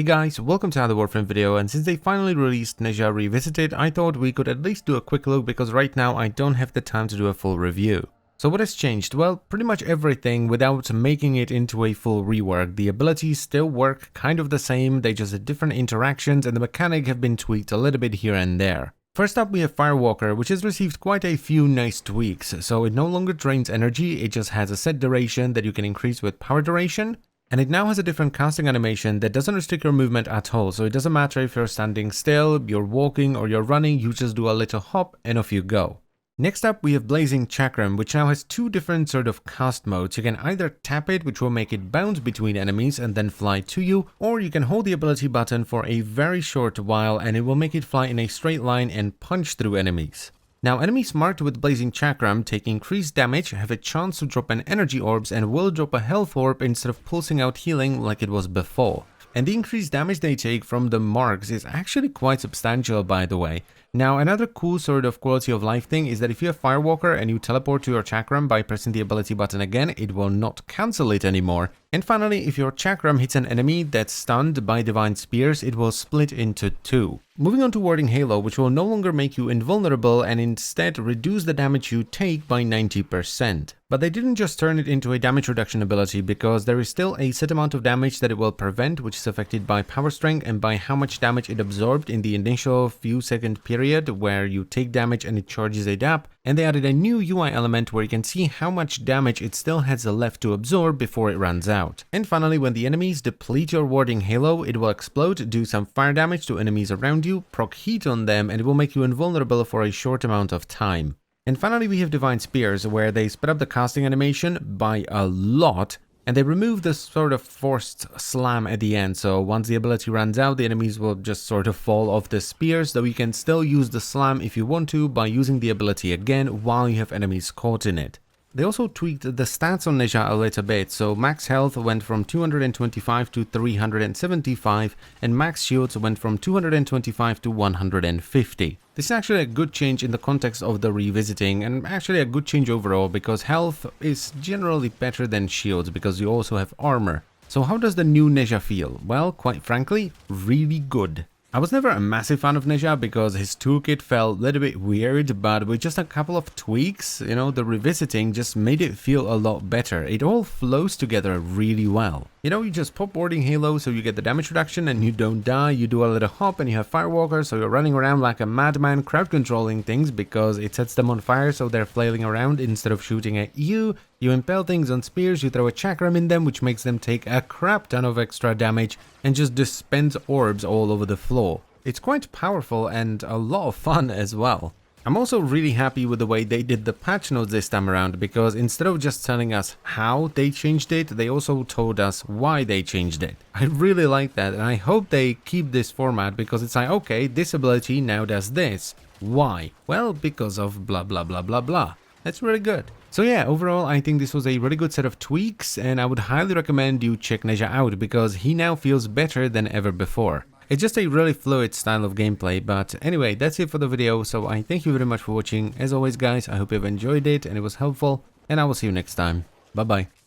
Hey guys, welcome to another Warframe video, and since they finally released Nezha Revisited, I thought we could at least do a quick look because right now I don't have the time to do a full review. So what has changed? Well, pretty much everything without making it into a full rework. The abilities still work kind of the same, they just have different interactions and the mechanic have been tweaked a little bit here and there. First up we have Firewalker, which has received quite a few nice tweaks. So it no longer drains energy, it just has a set duration that you can increase with power duration. And it now has a different casting animation that doesn't restrict your movement at all, so it doesn't matter if you're standing still, you're walking or you're running, you just do a little hop and off you go. Next up we have Blazing Chakram, which now has two different sort of cast modes. You can either tap it, which will make it bounce between enemies and then fly to you, or you can hold the ability button for a very short while and it will make it fly in a straight line and punch through enemies. Now, enemies marked with Blazing Chakram take increased damage, have a chance to drop an energy orbs and will drop a health orb instead of pulsing out healing like it was before. And the increased damage they take from the marks is actually quite substantial, by the way. Now, another cool sort of quality of life thing is that if you have Firewalker and you teleport to your Chakram by pressing the ability button again, it will not cancel it anymore. And finally, if your Chakram hits an enemy that's stunned by Divine Spears, it will split into two. Moving on to Warding Halo, which will no longer make you invulnerable and instead reduce the damage you take by 90%. But they didn't just turn it into a damage reduction ability, because there is still a set amount of damage that it will prevent, which is affected by power strength and by how much damage it absorbed in the initial few second period where you take damage and it charges a DAP. And they added a new UI element where you can see how much damage it still has left to absorb before it runs out. And finally, when the enemies deplete your Warding Halo, it will explode, do some fire damage to enemies around you, proc heat on them, and it will make you invulnerable for a short amount of time. And finally we have Divine Spears, where they sped up the casting animation by a lot, and they remove this sort of forced slam at the end, so once the ability runs out, the enemies will just sort of fall off the spears, though you can still use the slam if you want to by using the ability again while you have enemies caught in it. They also tweaked the stats on Nezha a little bit, so max health went from 225 to 375, and max shields went from 225 to 150. This is actually a good change in the context of the revisiting, and actually a good change overall, because health is generally better than shields because you also have armor. So how does the new Nezha feel? Well, quite frankly, really good. I was never a massive fan of Nezha because his toolkit felt a little bit weird, but with just a couple of tweaks, the revisiting just made it feel a lot better. It all flows together really well. You just pop Warding Halo so you get the damage reduction and you don't die, you do a little hop and you have Firewalker so you're running around like a madman crowd controlling things because it sets them on fire so they're flailing around instead of shooting at you. You impale things on spears, you throw a Chakram in them which makes them take a crap ton of extra damage and just dispense orbs all over the floor. It's quite powerful and a lot of fun as well. I'm also really happy with the way they did the patch notes this time around, because instead of just telling us how they changed it, they also told us why they changed it. I really like that, and I hope they keep this format because it's like, okay, this ability now does this. Why? Well, because of blah blah blah blah blah. That's really good. So yeah, overall I think this was a really good set of tweaks, and I would highly recommend you check Nezha out because he now feels better than ever before. It's just a really fluid style of gameplay, but anyway, that's it for the video, so I thank you very much for watching. As always guys, I hope you've enjoyed it and it was helpful, and I will see you next time. Bye bye.